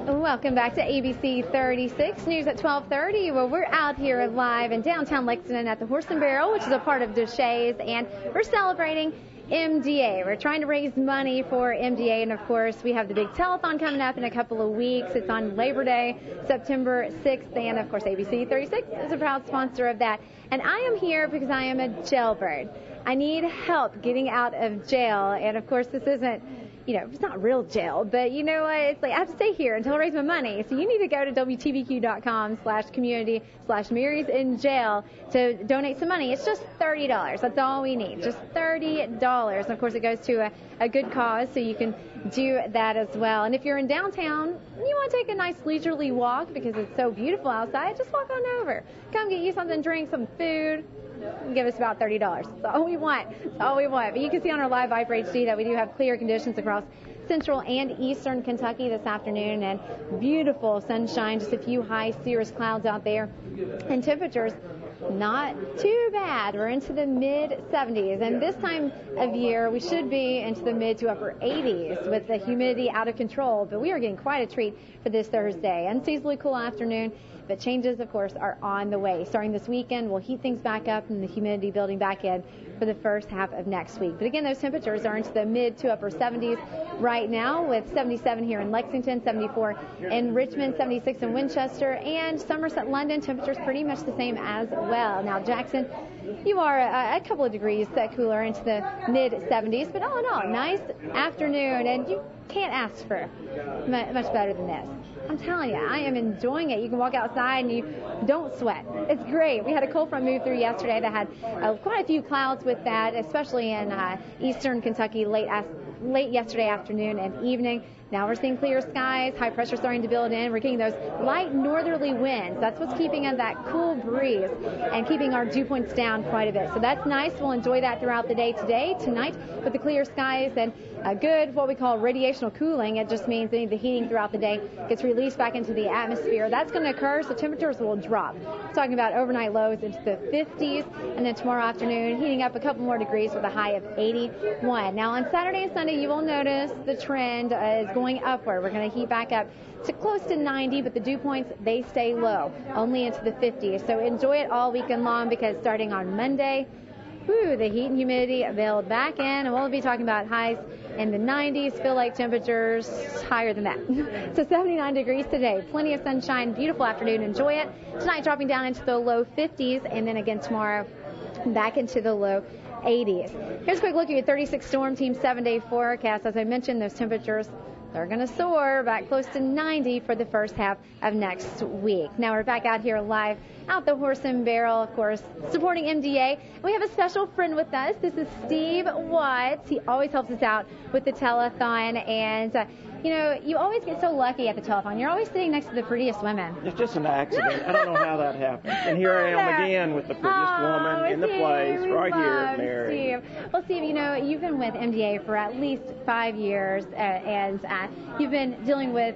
Welcome back to ABC 36 News at 12:30. Well, we're out here live in downtown Lexington at the Horse and Barrel, which is a part of Deshays, and we're celebrating MDA. We're trying to raise money for MDA, and of course, we have the big telethon coming up in a couple of weeks. It's on Labor Day, September 6th, and of course, ABC 36 is a proud sponsor of that. And I am here because I am a jailbird. I need help getting out of jail, and of course, this isn't, it's not real jail, but you know what? It's like I have to stay here until I raise my money. So you need to go to WTBQ.com/community/Mary's in jail to donate some money. It's just $30. That's all we need. Just $30. And of course, it goes to a good cause, so you can do that as well. And if you're in downtown, you want to take a nice leisurely walk because it's so beautiful outside, just walk on over. Come get you something to drink, some food. Give us about $30. That's all we want. That's all we want. But you can see on our live Viper HD that we do have clear conditions across central and eastern Kentucky this afternoon, and beautiful sunshine, just a few high cirrus clouds out there, and temperatures not too bad. We're into the mid-70s, and this time of year we should be into the mid to upper 80s with the humidity out of control, but we are getting quite a treat for this Thursday. Unseasonably cool afternoon, but changes, of course, are on the way. Starting this weekend, we'll heat things back up and the humidity building back in for the first half of next week. But again, those temperatures are into the mid to upper 70s right now, with 77 here in Lexington, 74 in Richmond, 76 in Winchester, and Somerset, London, temperatures pretty much the same as well. Now, Jackson, you are a couple of degrees cooler into the mid-70s, but all in all, nice afternoon, and you can't ask for much better than this. I'm telling you, I am enjoying it. You can walk outside and you don't sweat. It's great. We had a cold front move through yesterday that had quite a few clouds with that, especially in eastern Kentucky late yesterday afternoon and evening. Now we're seeing clear skies, high pressure starting to build in. We're getting those light northerly winds. That's what's keeping us that cool breeze and keeping our dew points down quite a bit. So that's nice. We'll enjoy that throughout the day today, tonight, with the clear skies and good what we call radiational cooling. It just means the heating throughout the day gets released back into the atmosphere. That's going to occur, so temperatures will drop. We're talking about overnight lows into the 50s, and then tomorrow afternoon heating up a couple more degrees with a high of 81. Now on Saturday and Sunday, you will notice the trend is going upward. We're going to heat back up to close to 90, but the dew points, they stay low, only into the 50s. So enjoy it all weekend long, because starting on Monday, the heat and humidity build back in, and we'll be talking about highs in the 90s, feel like temperatures higher than that. So 79 degrees today, plenty of sunshine, beautiful afternoon, enjoy it. Tonight dropping down into the low 50s, and then again tomorrow back into the low 80s. Here's a quick look at your 36 Storm Team 7-day forecast. As I mentioned, those temperatures, they're going to soar back close to 90 for the first half of next week. Now we're back out here live out the Horse and Barrel, of course, supporting MDA. We have a special friend with us. This is Steve Watts. He always helps us out with the telethon, and you always get so lucky at the telethon. You're always sitting next to the prettiest women. It's just an accident. I don't know how that happened. And here I am again with the prettiest woman in the place right here, Mary. Steve. Well, Steve, you've been with MDA for at least 5 years, and you've been dealing with,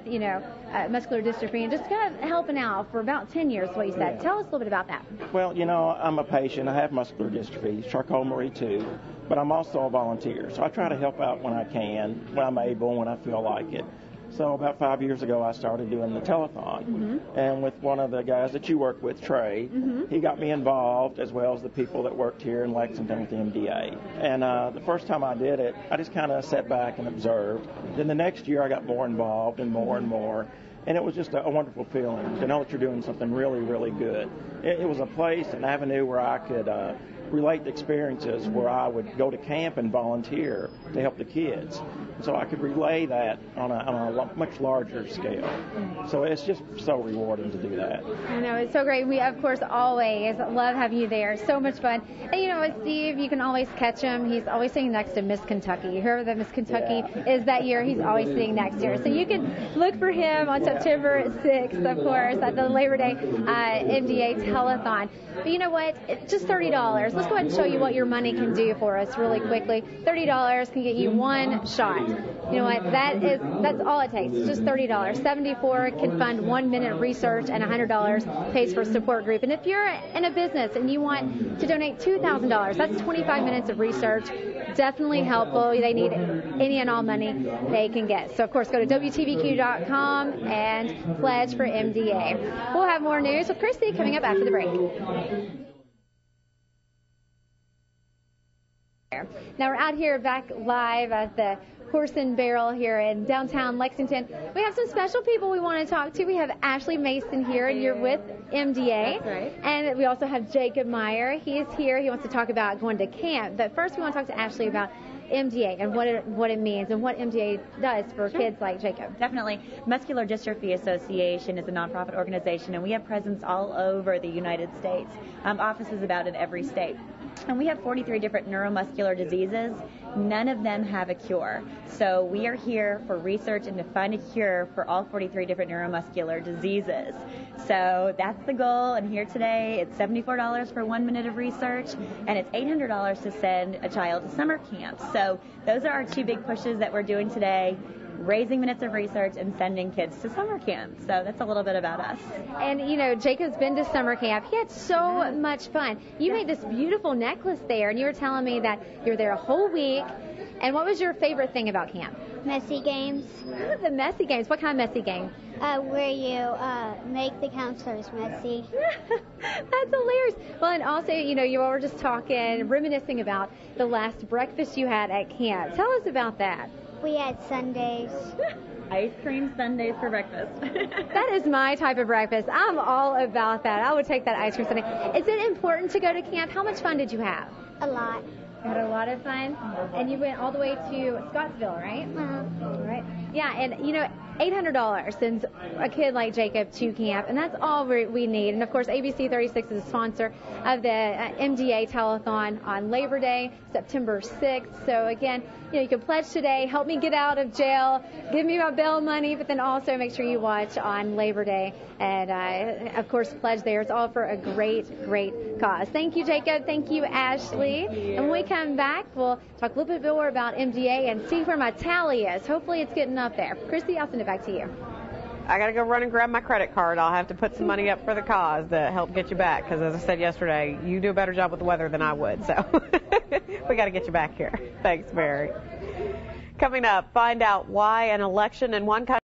muscular dystrophy and just kind of helping out for about 10 years, what you said. Tell us a little bit about that. Well, I'm a patient. I have muscular dystrophy, Charcot-Marie-Tooth, but I'm also a volunteer. So I try to help out when I can, when I'm able, when I feel like it. So about 5 years ago, I started doing the telethon. And with one of the guys that you work with, Trey, he got me involved, as well as the people that worked here in Lexington with the MDA. And the first time I did it, I just kind of sat back and observed. Then the next year, I got more involved and more and more. And it was just a wonderful feeling to know that you're doing something really, really good. It was a place, an avenue where I could relate the experiences, where I would go to camp and volunteer to help the kids. So I could relay that on a much larger scale. So it's just so rewarding to do that. I know, it's so great. We, of course, always love having you there. So much fun. And you know what, Steve, you can always catch him. He's always sitting next to Miss Kentucky. Whoever the Miss Kentucky is that year, he's always sitting next to her. So you can look for him on September 6th, of course, at the Labor Day MDA telethon. But you know what? It's just $30. Let's go ahead and show you what your money can do for us really quickly. $30 can get you one shot. You know what? That's all it takes. It's just $30. $74 can fund 1 minute of research, and $100 pays for a support group. And if you're in a business and you want to donate $2,000, that's 25 minutes of research, definitely helpful. They need any and all money they can get. So, of course, go to WTVQ.com and pledge for MDA. We'll have more news with Christy coming up after the break. Now we're out here back live at the Horse and Barrel here in downtown Lexington. We have some special people we want to talk to. We have Ashley Mason here, and you're with MDA. That's right. And we also have Jacob Meyer. He is here. He wants to talk about going to camp. But first we want to talk to Ashley about MDA and what it means and what MDA does for kids like Jacob. Definitely. Muscular Dystrophy Association is a nonprofit organization, and we have presence all over the United States. Offices about in every state. And we have 43 different neuromuscular diseases. None of them have a cure. So we are here for research and to find a cure for all 43 different neuromuscular diseases. So that's the goal. And here today, it's $74 for 1 minute of research, and it's $800 to send a child to summer camp. So those are our two big pushes that we're doing today. Raising minutes of research and sending kids to summer camp. So that's a little bit about us. And, you know, Jacob's been to summer camp. He had so much fun. You made this beautiful necklace there, and you were telling me that you were there a whole week. And what was your favorite thing about camp? Messy games. The messy games. What kind of messy game? Where you make the counselors messy. That's hilarious. Well, and also, you know, you all were just talking, reminiscing about the last breakfast you had at camp. Tell us about that. We had sundaes. Ice cream sundaes for breakfast. That is my type of breakfast. I'm all about that. I would take that ice cream sundae. Is it important to go to camp? How much fun did you have? A lot. You had a lot of fun? And you went all the way to Scottsville, right? Uh-huh. Right. Yeah, and, you know, $800 sends a kid like Jacob to camp, and that's all we need. And, of course, ABC 36 is a sponsor of the MDA Telethon on Labor Day, September 6th. So, again, you know, you can pledge today, help me get out of jail, give me my bail money, but then also make sure you watch on Labor Day. And, of course, pledge there. It's all for a great, great cause. Thank you, Jacob. Thank you, Ashley. Thank you. And when we come back, we'll talk a little bit more about MDA and see where my tally is. Hopefully it's getting up there. Christy, I'll send it back to you. I got to go run and grab my credit card. I'll have to put some money up for the cause to help get you back, because as I said yesterday, you do a better job with the weather than I would. So we got to get you back here. Thanks, Mary. Coming up, find out why an election in one country